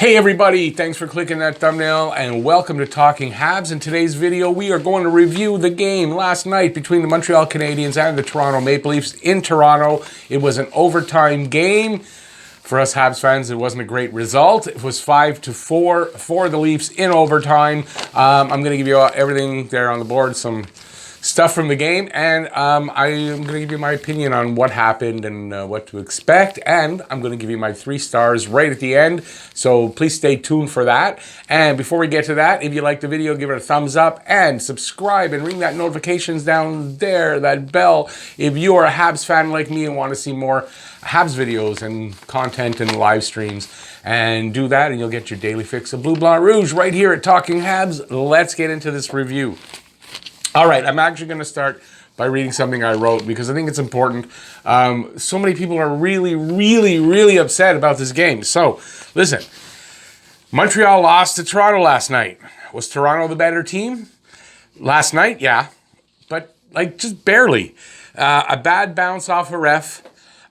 Hey everybody, thanks for clicking that thumbnail and welcome to Talking Habs. In today's video, we are going to review the game last night between the Montreal Canadiens and the Toronto Maple Leafs in Toronto. It was an overtime game. For us Habs fans, it wasn't a great result. It was 5-4 for the Leafs in overtime. I'm going to give you everything there on the board, some stuff from the game, and I am going to give you my opinion on what happened and what to expect, and I'm going to give you my 3 stars right at the end, so please stay tuned for that. And before we get to that, if you like the video, give it a thumbs up and subscribe and ring that notifications down there, that bell, if you are a Habs fan like me and want to see more Habs videos and content and live streams. And do that and you'll get your daily fix of Bleu Blanc Rouge right here at Talking Habs. Let's get into this review. All right, I'm actually going to start by reading something I wrote because I think it's important. So many people are really upset about this game. So, listen, Montreal lost to Toronto last night. Was Toronto the better team? Last night, yeah, but like just barely. A bad bounce off a ref,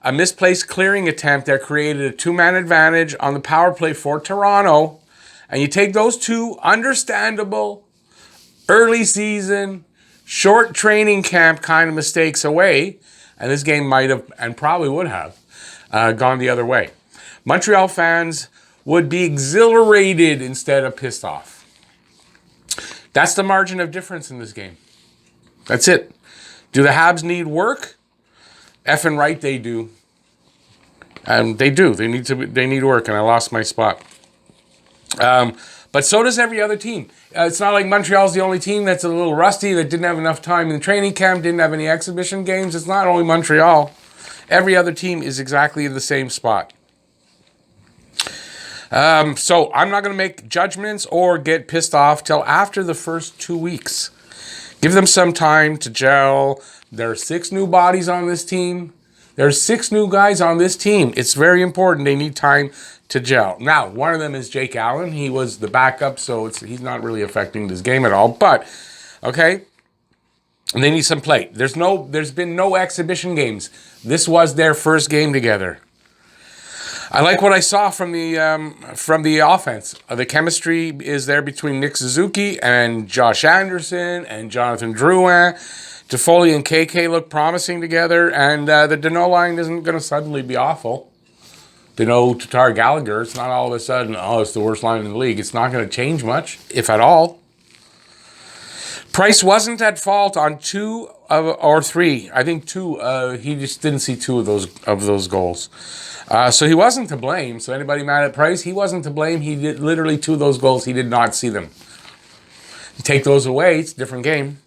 a misplaced clearing attempt that created a 2-man advantage on the power play for Toronto. And you take those two understandable early season, short training camp kind of mistakes away, and this game might have, and probably would have, gone the other way. Montreal fans would be exhilarated instead of pissed off. That's the margin of difference in this game. That's it. Do the Habs need work? Effing right they do. They do. They need work, and I lost my spot. But so does every other team. It's not like Montreal's the only team that's a little rusty, that didn't have enough time in training camp, didn't have any exhibition games. It's not only Montreal. Every other team is exactly in the same spot. So I'm not going to make judgments or get pissed off till after the first 2 weeks. Give them some time to gel. There are 6 new bodies on this team. There's 6 new guys on this team. It's very important. They need time to gel. Now, one of them is Jake Allen. He was the backup, so he's not really affecting this game at all. But, okay, and they need some play. There's been no exhibition games. This was their first game together. I like what I saw from the offense. The chemistry is there between Nick Suzuki and Josh Anderson and Jonathan Drouin. Toffoli and KK look promising together, and the Danault line isn't going to suddenly be awful. Danault, Tatar, Gallagher, it's not all of a sudden, oh, it's the worst line in the league. It's not going to change much, if at all. Price wasn't at fault on 2 or 3. I think 2. He just didn't see 2 of those goals. So he wasn't to blame. So anybody mad at Price, he wasn't to blame. He did literally 2 of those goals. He did not see them. You take those away, it's a different game.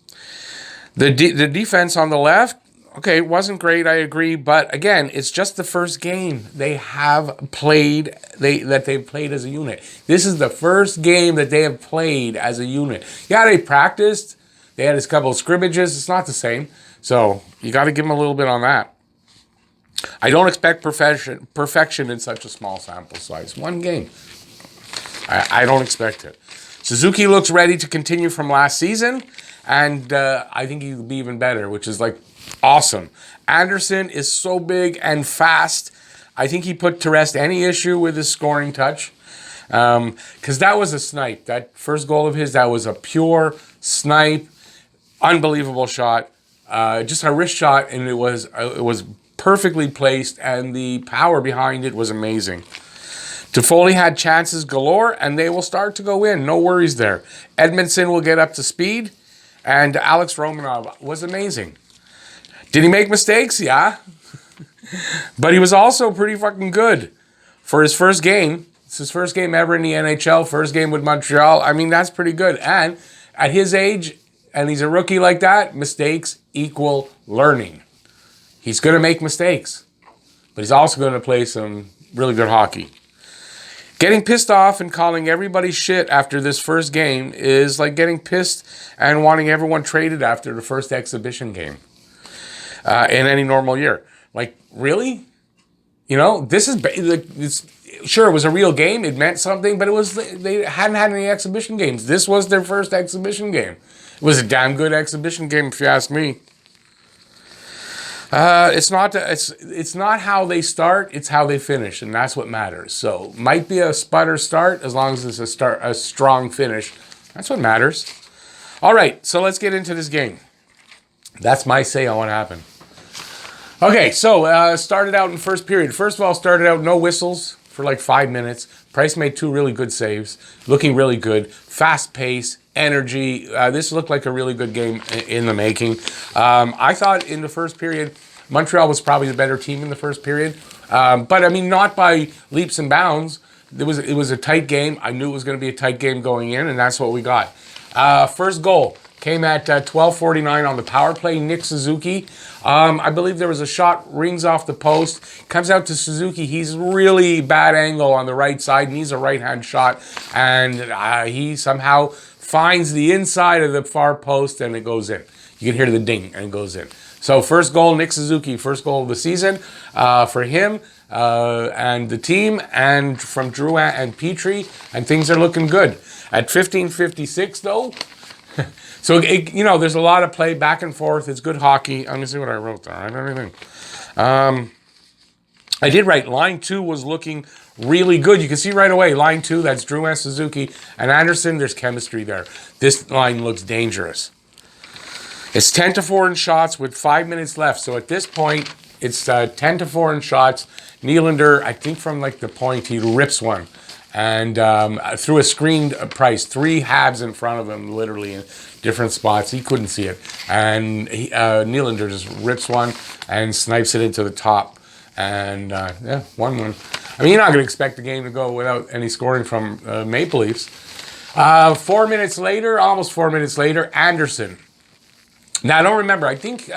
The defense on the left, okay, it wasn't great, I agree. But again, it's just the first game they have played, that they've played as a unit. This is the first game that they have played as a unit. Yeah, they practiced. They had a couple of scrimmages. It's not the same. So you got to give them a little bit on that. I don't expect perfection in such a small sample size. 1 game. I don't expect it. Suzuki looks ready to continue from last season. And I think he'll be even better, which is like awesome. Anderson is so big and fast. I think he put to rest any issue with his scoring touch. Because that was a snipe. That first goal of his, that was a pure snipe. Unbelievable shot. Just a wrist shot, and it was perfectly placed, and the power behind it was amazing. Toffoli had chances galore, and they will start to go in. No worries there. Edmondson will get up to speed. And Alex Romanov was amazing. Did he make mistakes? Yeah. But he was also pretty fucking good for his first game. It's his first game ever in the NHL, first game with Montreal. I mean, that's pretty good. And at his age, and he's a rookie like that, mistakes equal learning. He's going to make mistakes, but he's also going to play some really good hockey. Getting pissed off and calling everybody shit after this first game is like getting pissed and wanting everyone traded after the first exhibition game in any normal year. Like, really? You know, this is sure, it was a real game. It meant something, but they hadn't had any exhibition games. This was their first exhibition game. It was a damn good exhibition game, if you ask me. It's not how they start, it's how they finish, and that's what matters. So might be a sputter start as long as it's a strong finish. That's what matters. All right, so let's get into this game. That's my say on what happened. Okay, so started out in first period. First of all, started out no whistles for like 5 minutes. Price made 2 really good saves, looking really good. Fast pace, energy. This looked like a really good game in the making. I thought in the first period, Montreal was probably the better team in the first period. But I mean, not by leaps and bounds. It was a tight game. I knew it was going to be a tight game going in, and that's what we got. First goal came at 12:49 on the power play. Nick Suzuki. I believe there was a shot, rings off the post, comes out to Suzuki. He's really bad angle on the right side, needs a right-hand shot, and he somehow finds the inside of the far post, and it goes in. You can hear the ding, and it goes in. So first goal, Nick Suzuki, first goal of the season for him and the team, and from Drouin and Petrie, and things are looking good. At 15:56, though, so, there's a lot of play back and forth. It's good hockey. Let me see what I wrote there. I don't even. I did write line 2 was looking really good. You can see right away, line 2, that's Drouin, Suzuki, and Anderson. There's chemistry there. This line looks dangerous. It's 10-4 in shots with 5 minutes left. So at this point, it's 10-4 in shots. Nylander, I think from like the point, he rips one. And through a screened Price, 3 Habs in front of him, literally in different spots. He couldn't see it. And Nylander just rips one and snipes it into the top. And 1-1. I mean, you're not going to expect the game to go without any scoring from Maple Leafs. 4 minutes later, almost 4 minutes later, Anderson. Now, I don't remember. I think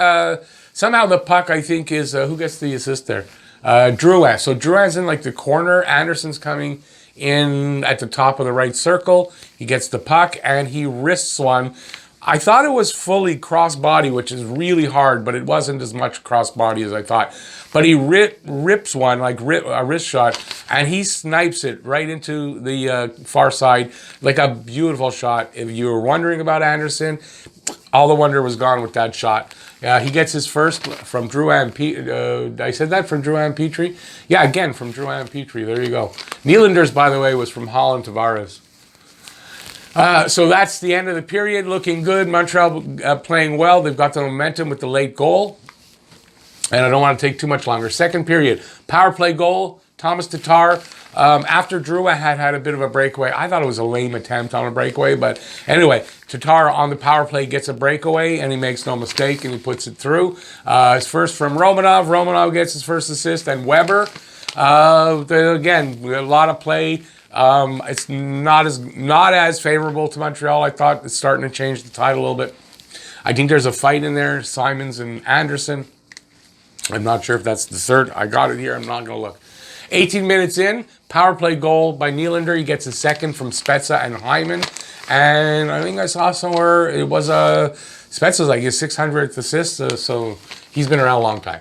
somehow the puck, I think, is... who gets the assist there? Drouin. So Drouin's in like the corner. Anderson's coming in at the top of the right circle. He gets the puck and he wrists one. I thought it was fully cross-body, which is really hard, but it wasn't as much cross-body as I thought. But he rips one, like a wrist shot, and he snipes it right into the far side, like a beautiful shot. If you were wondering about Anderson, all the wonder was gone with that shot. He gets his first from Drouin. I said that from Drouin Petrie? Yeah, again, from Drouin Petrie. There you go. Nylander's, by the way, was from Holland Tavares. So that's the end of the period. Looking good. Montreal playing well. They've got the momentum with the late goal. And I don't want to take too much longer. Second period. Power play goal. Thomas Tatar. After Drouin had a bit of a breakaway. I thought it was a lame attempt on a breakaway. But anyway, Tatar on the power play gets a breakaway. And he makes no mistake. And he puts it through. His first from Romanov. Romanov gets his first assist. And Weber. Again, a lot of play. It's not as favorable to Montreal. I thought it's starting to change the tide a little bit. I think there's a fight in there, Simons and Anderson. I'm not sure if that's the third. I got it here. I'm not going to look. 18 minutes in, power play goal by Nylander. He gets a second from Spezza and Hyman. And I think I saw somewhere it was Spezza's like his 600th assist, so he's been around a long time.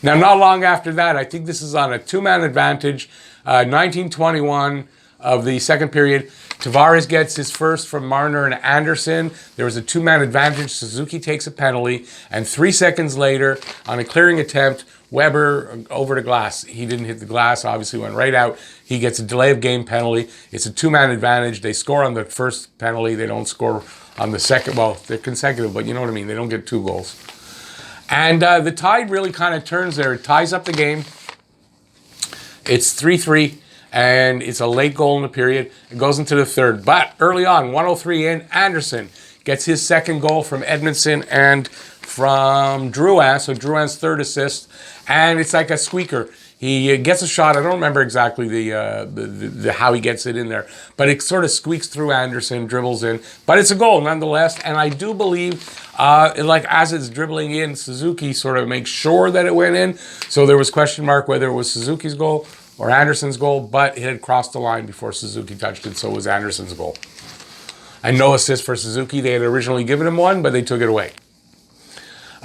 Now, not long after that, I think this is on a 2-man advantage. 1921 of the second period. Tavares gets his first from Marner and Anderson. There was a 2-man advantage. Suzuki takes a penalty. And 3 seconds later, on a clearing attempt, Weber over the glass. He didn't hit the glass, obviously went right out. He gets a delay of game penalty. It's a 2-man advantage. They score on the first penalty. They don't score on the second. Well, they're consecutive, but you know what I mean. They don't get 2 goals. And the tide really kind of turns there. It ties up the game. It's 3-3, and it's a late goal in the period. It goes into the third. But early on, 1:03 in, Anderson gets his second goal from Edmondson and from Drouin. So Drouin's third assist, and it's like a squeaker. He gets a shot. I don't remember exactly the how he gets it in there, but it sort of squeaks through Anderson, dribbles in. But it's a goal nonetheless, and I do believe, like as it's dribbling in, Suzuki sort of makes sure that it went in. So there was question mark whether it was Suzuki's goal or Anderson's goal, but it had crossed the line before Suzuki touched it, so it was Anderson's goal. And no assist for Suzuki. They had originally given him one, but they took it away.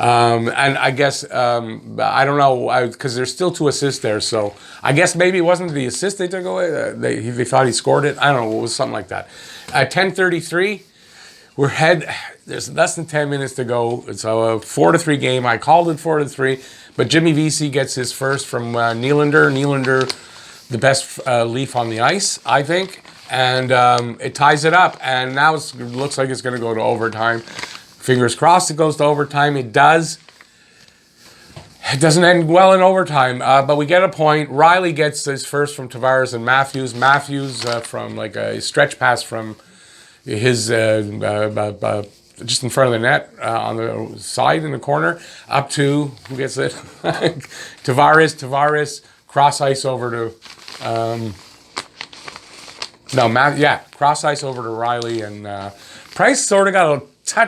And I guess, I don't know, because there's still 2 assists there, so I guess maybe it wasn't the assist they took away. They thought he scored it. I don't know, it was something like that. At 10:33, There's less than 10 minutes to go. It's a 4-3 game. I called it 4-3, but Jimmy Vesey gets his first from Nylander. Nylander, the best Leaf on the ice, I think. And it ties it up. And now it looks like it's going to go to overtime. Fingers crossed it goes to overtime. It does. It doesn't end well in overtime, but we get a point. Riley gets his first from Tavares and Matthews. Matthews from like a stretch pass from his just in front of the net on the side in the corner up to, who gets it? Tavares cross ice over to cross ice over to Riley, and Price sort of got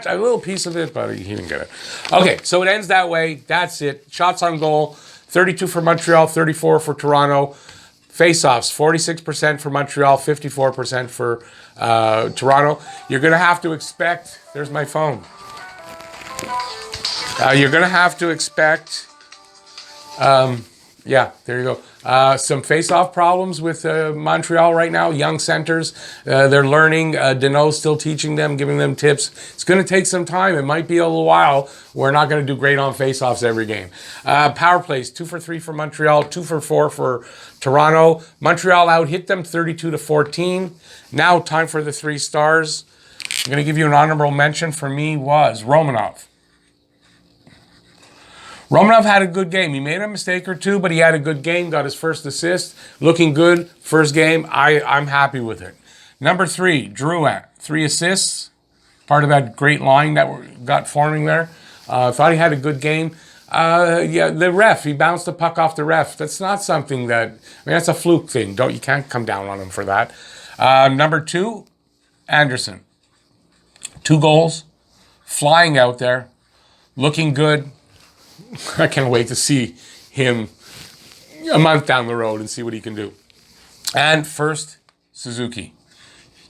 a little piece of it, but he didn't get it. Okay, so it ends that way. That's it. Shots on goal, 32 for Montreal, 34 for Toronto. Face-offs, 46% for Montreal, 54% for Toronto. You're going to have to expect... There's my phone. You're going to have to expect... yeah, there you go. Some face-off problems with Montreal right now. Young centers, they're learning. Deneau's still teaching them, giving them tips. It's going to take some time. It might be a little while. We're not going to do great on face-offs every game. Power plays, 2 for 3 for Montreal, 2 for 4 for Toronto. Montreal out-hit them 32-14. Now time for the 3 stars. I'm going to give you an honorable mention. For me was Romanov. Romanov had a good game. He made a mistake or two, but he had a good game, got his first assist. Looking good. First game, I'm happy with it. Number 3, Drouin. 3 assists. Part of that great line that we got forming there. Thought he had a good game. The ref, he bounced the puck off the ref. That's not something that, that's a fluke thing. You can't come down on him for that. Number 2, Anderson. 2 goals. Flying out there. Looking good. I can't wait to see him a month down the road and see what he can do. And first, Suzuki.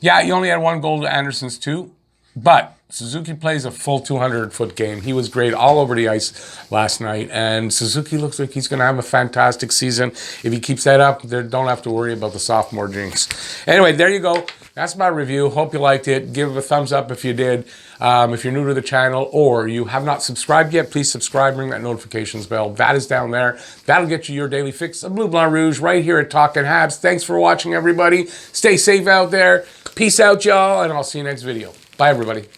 Yeah, he only had 1 goal to Anderson's 2, but Suzuki plays a full 200-foot game. He was great all over the ice last night, and Suzuki looks like he's going to have a fantastic season. If he keeps that up, they don't have to worry about the sophomore jinx. Anyway, there you go. That's my review. Hope you liked it. Give it a thumbs up if you did. If you're new to the channel or you have not subscribed yet, please subscribe, ring that notifications bell. That is down there. That'll get you your daily fix of Blue Blanc Rouge right here at Talkin' Habs. Thanks for watching, everybody. Stay safe out there. Peace out, y'all, and I'll see you next video. Bye, everybody.